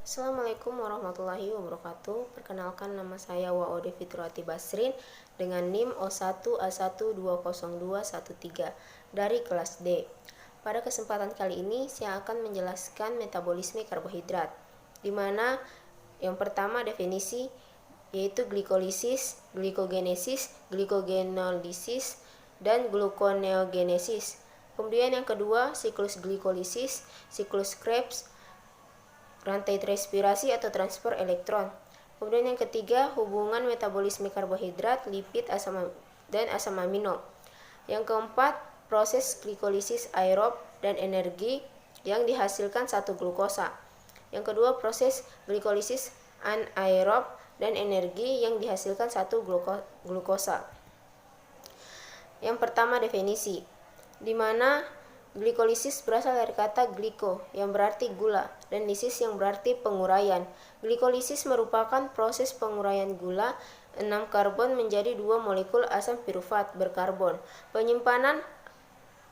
Assalamualaikum warahmatullahi wabarakatuh. Perkenalkan, nama saya Waode Fiturati Basrin dengan NIM O1A1202113 dari kelas D. Pada kesempatan kali ini saya akan menjelaskan metabolisme karbohidrat, di mana yang pertama definisi yaitu glikolisis, glikogenesis, glikogenolysis, dan gluconeogenesis. Kemudian yang kedua siklus glikolisis, siklus Krebs, rantai respirasi atau transfer elektron. Kemudian yang ketiga, hubungan metabolisme karbohidrat, lipid, dan asam amino. Yang keempat, proses glikolisis aerob dan energi yang dihasilkan satu glukosa. Yang kedua, proses glikolisis anaerob dan energi yang dihasilkan satu glukosa. Yang pertama, definisi, di mana glikolisis berasal dari kata gliko yang berarti gula dan lisis yang berarti penguraian. Glikolisis merupakan proses penguraian gula 6 karbon menjadi 2 molekul asam pirufat berkarbon.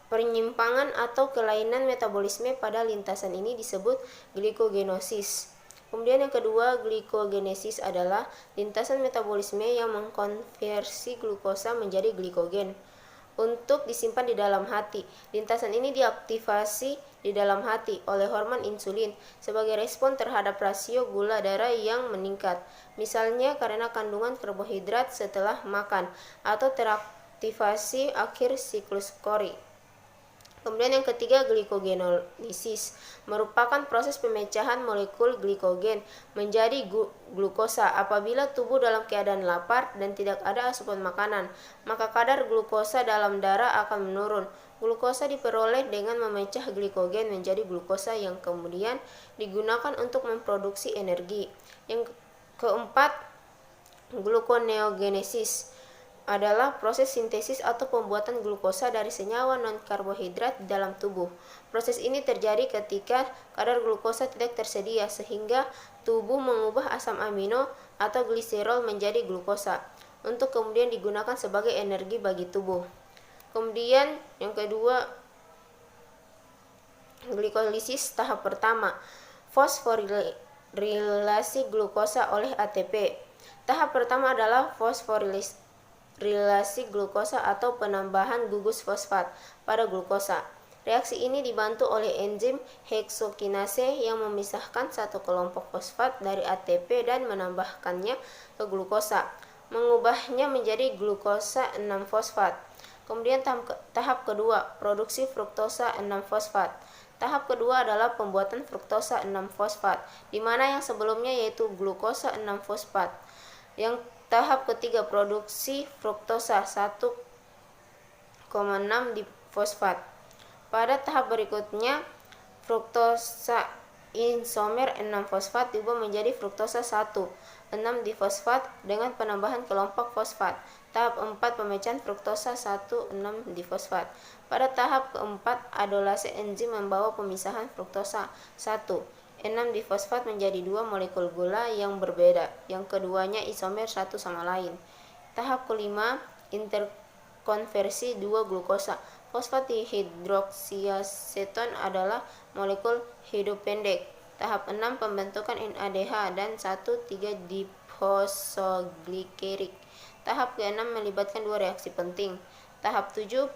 Penyimpangan atau kelainan metabolisme pada lintasan ini disebut glikogenosis. Kemudian yang kedua, glikogenesis adalah lintasan metabolisme yang mengkonversi glukosa menjadi glikogen untuk disimpan di dalam hati. Lintasan ini diaktifasi di dalam hati oleh hormon insulin sebagai respon terhadap rasio gula darah yang meningkat, misalnya karena kandungan karbohidrat setelah makan atau teraktivasi akhir siklus Cori. Kemudian yang ketiga, glikogenolysis merupakan proses pemecahan molekul glikogen menjadi glukosa. Apabila tubuh dalam keadaan lapar dan tidak ada asupan makanan, maka kadar glukosa dalam darah akan menurun. Glukosa diperoleh dengan memecah glikogen menjadi glukosa yang kemudian digunakan untuk memproduksi energi. Yang keempat, gluconeogenesis adalah proses sintesis atau pembuatan glukosa dari senyawa non-karbohidrat di dalam tubuh. Proses ini terjadi ketika kadar glukosa tidak tersedia sehingga tubuh mengubah asam amino atau gliserol menjadi glukosa untuk kemudian digunakan sebagai energi bagi tubuh. Kemudian yang kedua, glikolisis tahap pertama, fosforilasi glukosa oleh ATP. Tahap pertama adalah fosforilasi glukosa atau penambahan gugus fosfat pada glukosa. Reaksi ini dibantu oleh enzim heksokinase yang memisahkan satu kelompok fosfat dari ATP dan menambahkannya ke glukosa, mengubahnya menjadi glukosa 6-fosfat. Kemudian tahap kedua, produksi fruktosa 6-fosfat. Tahap kedua adalah pembuatan fruktosa 6-fosfat, di mana yang sebelumnya yaitu glukosa 6-fosfat. Yang tahap ketiga, produksi fruktosa 1,6 difosfat. Pada tahap berikutnya, fruktosa isomer 6-fosfat diubah menjadi fruktosa 1,6 difosfat dengan penambahan kelompok fosfat. Tahap 4, pemecahan fruktosa 1,6 difosfat. Pada tahap keempat, adolase enzim membawa pemisahan fruktosa 1,6 difosfat menjadi 2 molekul gula yang berbeda, yang keduanya isomer satu sama lain. Tahap kelima, interkonversi 2 glukosa. Fosfat dihidroksiaseton adalah molekul hidup pendek. Tahap 6, pembentukan NADH dan 1,3-diphosphoglyceric. Tahap ke-6 melibatkan 2 reaksi penting. Tahap 7,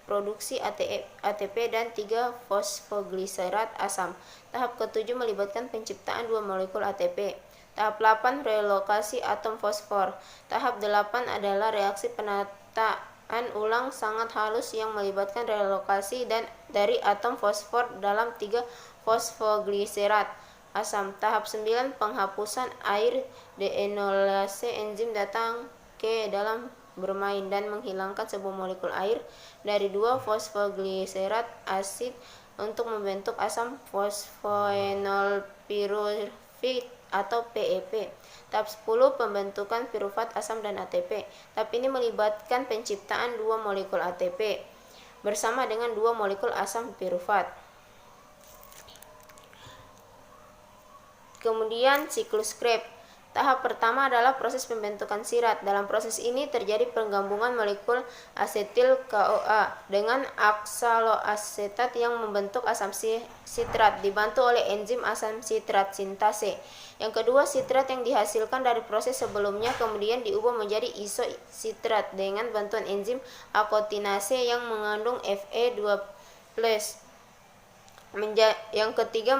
produksi ATP dan 3-fosfogliserat asam. Tahap ke-7 melibatkan penciptaan 2 molekul ATP. Tahap 8, relokasi atom fosfor. Tahap 8 adalah reaksi penataan ulang sangat halus yang melibatkan relokasi dari atom fosfor dalam 3-fosfogliserat asam. Tahap 9, penghapusan air deenolase enzim datang ke dalam bermain dan menghilangkan sebuah molekul air dari 2-fosfogliserat asid untuk membentuk asam fosfoenolpiruvit atau PEP. Tahap 10, pembentukan pirufat asam dan ATP. Tahap ini melibatkan penciptaan 2 molekul ATP bersama dengan 2 molekul asam pirufat. Kemudian siklus Krebs. Tahap pertama adalah proses pembentukan sirat. Dalam proses ini terjadi penggabungan molekul asetil KOA dengan oksaloasetat yang membentuk asam sitrat dibantu oleh enzim asam sitrat sintase. Yang kedua, sitrat yang dihasilkan dari proses sebelumnya kemudian diubah menjadi isositrat dengan bantuan enzim akotinase yang mengandung Fe2+. Yang ketiga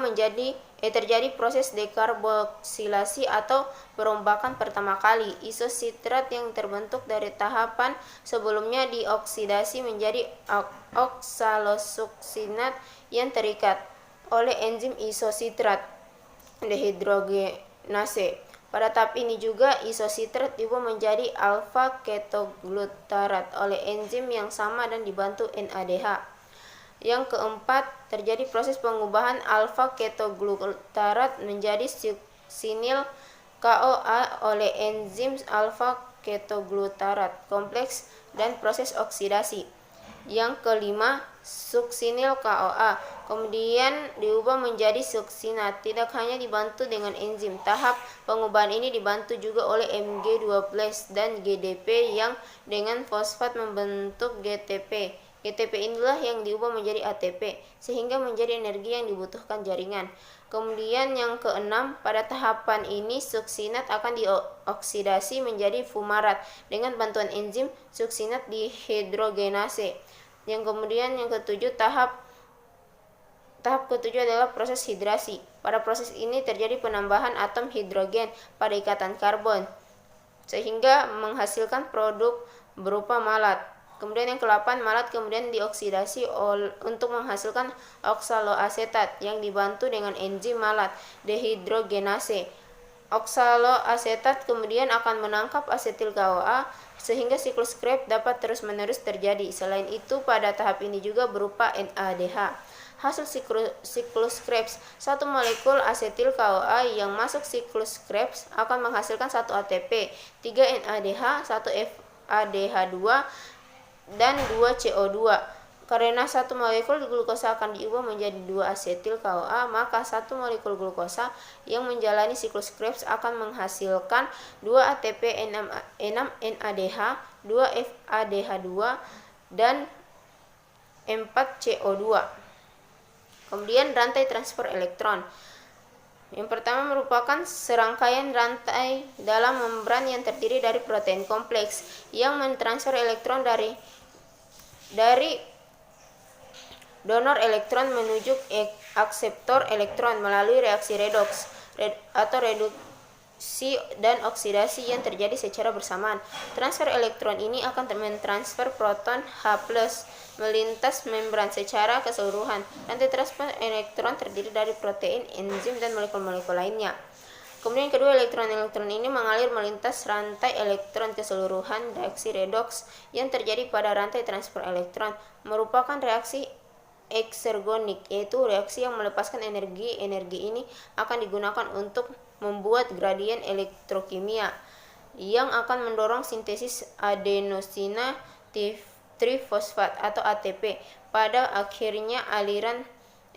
terjadi proses dekarboksilasi atau perombakan pertama kali. Isositrat yang terbentuk dari tahapan sebelumnya dioksidasi menjadi oksalosuksinat yang terikat oleh enzim isositrat dehidrogenase. Pada tahap ini juga isositrat diubah menjadi alfa ketoglutarat oleh enzim yang sama dan dibantu NADH. Yang keempat, terjadi proses pengubahan alfa ketoglutarat menjadi suksinil KOA oleh enzim alfa ketoglutarat kompleks dan proses oksidasi. Yang kelima, suksinil KOA kemudian diubah menjadi suksinat, tidak hanya dibantu dengan enzim. Tahap pengubahan ini dibantu juga oleh Mg2+ dan GDP yang dengan fosfat membentuk GTP. GTP inilah yang diubah menjadi ATP, sehingga menjadi energi yang dibutuhkan jaringan. Kemudian yang keenam, pada tahapan ini suksinat akan dioksidasi menjadi fumarat dengan bantuan enzim suksinat dihidrogenase. Yang ketujuh, tahap ketujuh adalah proses hidrasi. Pada proses ini terjadi penambahan atom hidrogen pada ikatan karbon, sehingga menghasilkan produk berupa malat. Kemudian yang ke-8, malat kemudian dioksidasi untuk menghasilkan oksaloasetat yang dibantu dengan enzim malat dehidrogenase. Oksaloasetat kemudian akan menangkap asetil KOA sehingga siklus Krebs dapat terus-menerus terjadi. Selain itu, pada tahap ini juga berupa NADH. Hasil siklus Krebs, satu molekul asetil KOA yang masuk siklus Krebs akan menghasilkan 1 ATP, 3 NADH, 1 FADH2, dan 2 CO2. Karena satu molekul glukosa akan diubah menjadi 2 asetil KOA, maka satu molekul glukosa yang menjalani siklus Krebs akan menghasilkan 2 ATP, 6 NADH, 2 FADH2, dan 4 CO2. Kemudian rantai transfer elektron. Yang pertama merupakan serangkaian rantai dalam membran yang terdiri dari protein kompleks yang mentransfer elektron dari donor elektron menuju akseptor elektron melalui reaksi redoks atau reduksi dan oksidasi yang terjadi secara bersamaan. Transfer elektron ini akan mentransfer proton H+ melintas membran secara keseluruhan. Rantai transfer elektron terdiri dari protein, enzim, dan molekul-molekul lainnya. Kemudian kedua, elektron-elektron ini mengalir melintas rantai elektron keseluruhan. Reaksi redoks yang terjadi pada rantai transfer elektron merupakan reaksi eksergonik, yaitu reaksi yang melepaskan energi. Energi ini akan digunakan untuk membuat gradien elektrokimia yang akan mendorong sintesis adenosina trifosfat atau ATP. Pada akhirnya aliran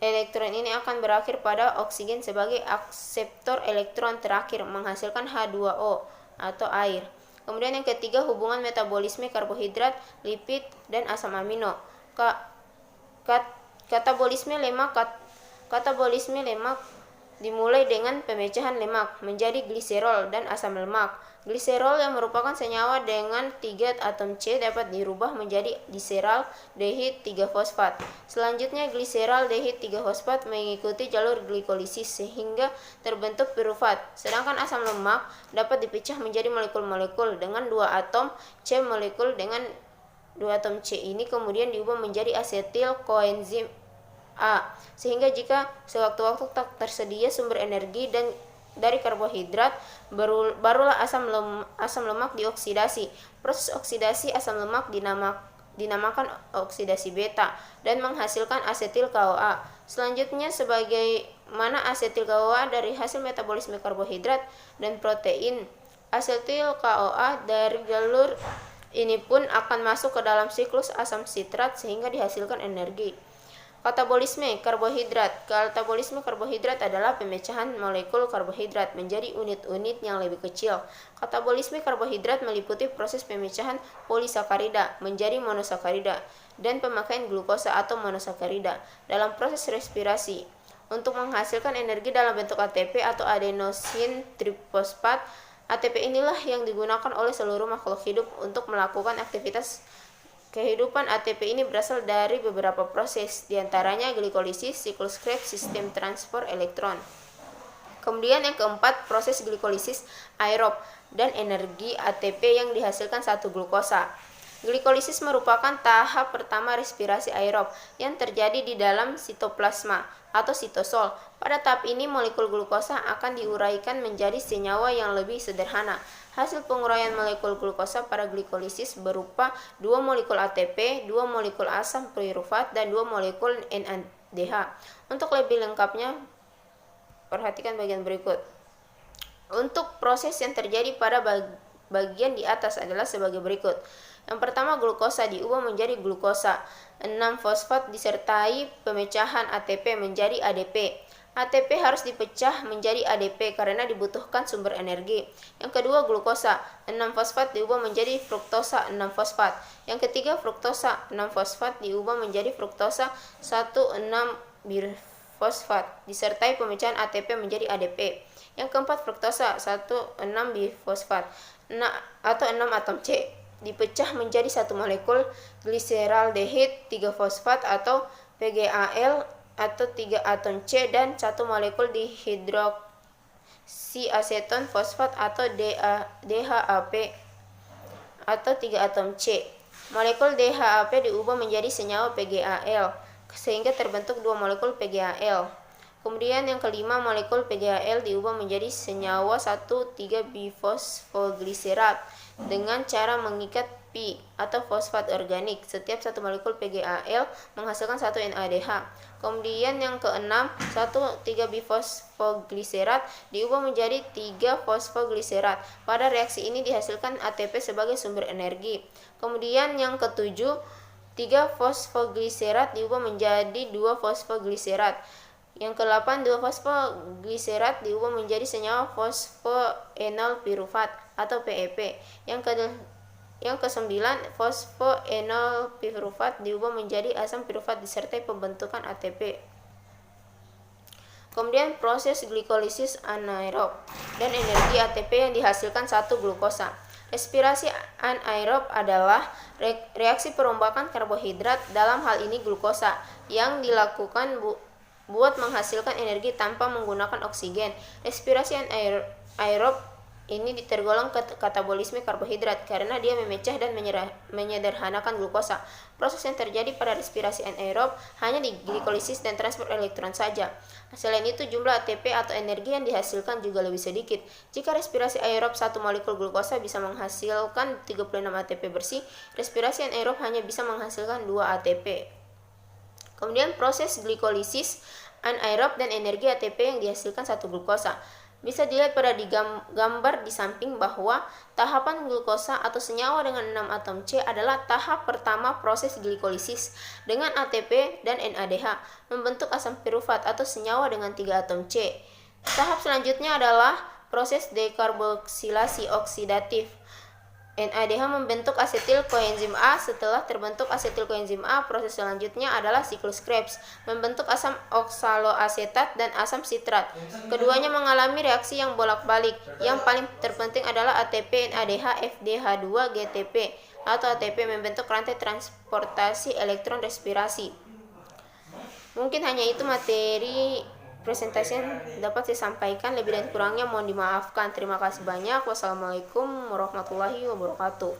elektron ini akan berakhir pada oksigen sebagai akseptor elektron terakhir, menghasilkan H2O atau air. Kemudian yang ketiga, hubungan metabolisme karbohidrat, lipid, dan asam amino. Katabolisme lemak dimulai dengan pemecahan lemak menjadi gliserol dan asam lemak. Gliserol yang merupakan senyawa dengan 3 atom C dapat dirubah menjadi gliserol dehid 3-fosfat. Selanjutnya gliserol dehid 3-fosfat mengikuti jalur glikolisis sehingga terbentuk pirufat. Sedangkan asam lemak dapat dipecah menjadi molekul-molekul dengan 2 atom C. Molekul dengan 2 atom C ini kemudian diubah menjadi asetil koenzim A, sehingga jika sewaktu-waktu tak tersedia sumber energi dari karbohidrat, barulah asam lemak dioksidasi. Proses oksidasi asam lemak dinamakan oksidasi beta dan menghasilkan asetil KOA. Selanjutnya, sebagaimana asetil KOA dari hasil metabolisme karbohidrat dan protein, asetil KOA dari jalur ini pun akan masuk ke dalam siklus asam sitrat sehingga dihasilkan energi. Katabolisme karbohidrat. Katabolisme karbohidrat adalah pemecahan molekul karbohidrat menjadi unit-unit yang lebih kecil. Katabolisme karbohidrat meliputi proses pemecahan polisakarida menjadi monosakarida dan pemakaian glukosa atau monosakarida dalam proses respirasi untuk menghasilkan energi dalam bentuk ATP atau adenosin trifosfat. ATP inilah yang digunakan oleh seluruh makhluk hidup untuk melakukan aktivitas kehidupan. ATP ini berasal dari beberapa proses, diantaranya glikolisis, siklus Krebs, sistem transport elektron. Kemudian yang keempat, proses glikolisis aerob dan energi ATP yang dihasilkan satu glukosa. Glikolisis merupakan tahap pertama respirasi aerob yang terjadi di dalam sitoplasma atau sitosol. Pada tahap ini molekul glukosa akan diuraikan menjadi senyawa yang lebih sederhana. Hasil penguraian molekul glukosa pada glikolisis berupa 2 molekul ATP, 2 molekul asam pirufat, dan 2 molekul NADH. Untuk lebih lengkapnya, perhatikan bagian berikut. Untuk proses yang terjadi pada bagian di atas adalah sebagai berikut. Yang pertama, glukosa diubah menjadi glukosa 6-fosfat disertai pemecahan ATP menjadi ADP. ATP harus dipecah menjadi ADP karena dibutuhkan sumber energi. Yang kedua, glukosa 6-fosfat diubah menjadi fruktosa 6-fosfat. Yang ketiga, fruktosa 6-fosfat diubah menjadi fruktosa 1,6-bifosfat disertai pemecahan ATP menjadi ADP. Yang keempat, fruktosa 1,6-bifosfat atau 6 atom C dipecah menjadi satu molekul gliseraldehid 3-fosfat atau PGAL atau 3 atom C dan satu molekul dihidroksiaseton fosfat atau DHAP atau 3 atom C. Molekul DHAP diubah menjadi senyawa PGAL sehingga terbentuk 2 molekul PGAL. Kemudian yang kelima, molekul PGAL diubah menjadi senyawa 1,3-bifosfoglycerat dengan cara mengikat pi atau fosfat organik. Setiap satu molekul PGAL menghasilkan 1 NADH. Kemudian yang keenam, 1,3-bifosfoglycerat diubah menjadi 3-fosfoglycerat. Pada reaksi ini dihasilkan ATP sebagai sumber energi. Kemudian yang ketujuh, 3-fosfoglycerat diubah menjadi 2-fosfoglycerat. Yang ke-8, 2-fosfoglycerat diubah menjadi senyawa fosfoenol pirufat atau PEP. Yang ke-9, fosfoenol pirufat diubah menjadi asam pirufat disertai pembentukan ATP. Kemudian proses glikolisis anaerob dan energi ATP yang dihasilkan satu glukosa. Respirasi anaerob adalah reaksi perombakan karbohidrat, dalam hal ini glukosa, yang dilakukan buat menghasilkan energi tanpa menggunakan oksigen. Respirasi anaerob ini tergolong katabolisme karbohidrat karena dia memecah dan menyederhanakan glukosa. Proses yang terjadi pada respirasi anaerob hanya di glikolisis dan transport elektron saja. Selain itu, jumlah ATP atau energi yang dihasilkan juga lebih sedikit. Jika respirasi aerob satu molekul glukosa bisa menghasilkan 36 ATP bersih, respirasi anaerob hanya bisa menghasilkan 2 ATP. Kemudian proses glikolisis anaerob dan energi ATP yang dihasilkan satu glukosa. Bisa dilihat pada gambar di samping bahwa tahapan glukosa atau senyawa dengan 6 atom C adalah tahap pertama proses glikolisis dengan ATP dan NADH membentuk asam pirufat atau senyawa dengan 3 atom C. Tahap selanjutnya adalah proses dekarboksilasi oksidatif. NADH membentuk asetil koenzim A. Setelah terbentuk asetil koenzim A, proses selanjutnya adalah siklus Krebs, membentuk asam oksaloasetat dan asam sitrat. Keduanya mengalami reaksi yang bolak-balik. Yang paling terpenting adalah ATP NADH FDH2 GTP atau ATP membentuk rantai transportasi elektron respirasi. Mungkin hanya itu materi presentasi yang dapat saya sampaikan, lebih dan kurangnya mohon dimaafkan. Terima kasih banyak. Wassalamualaikum warahmatullahi wabarakatuh.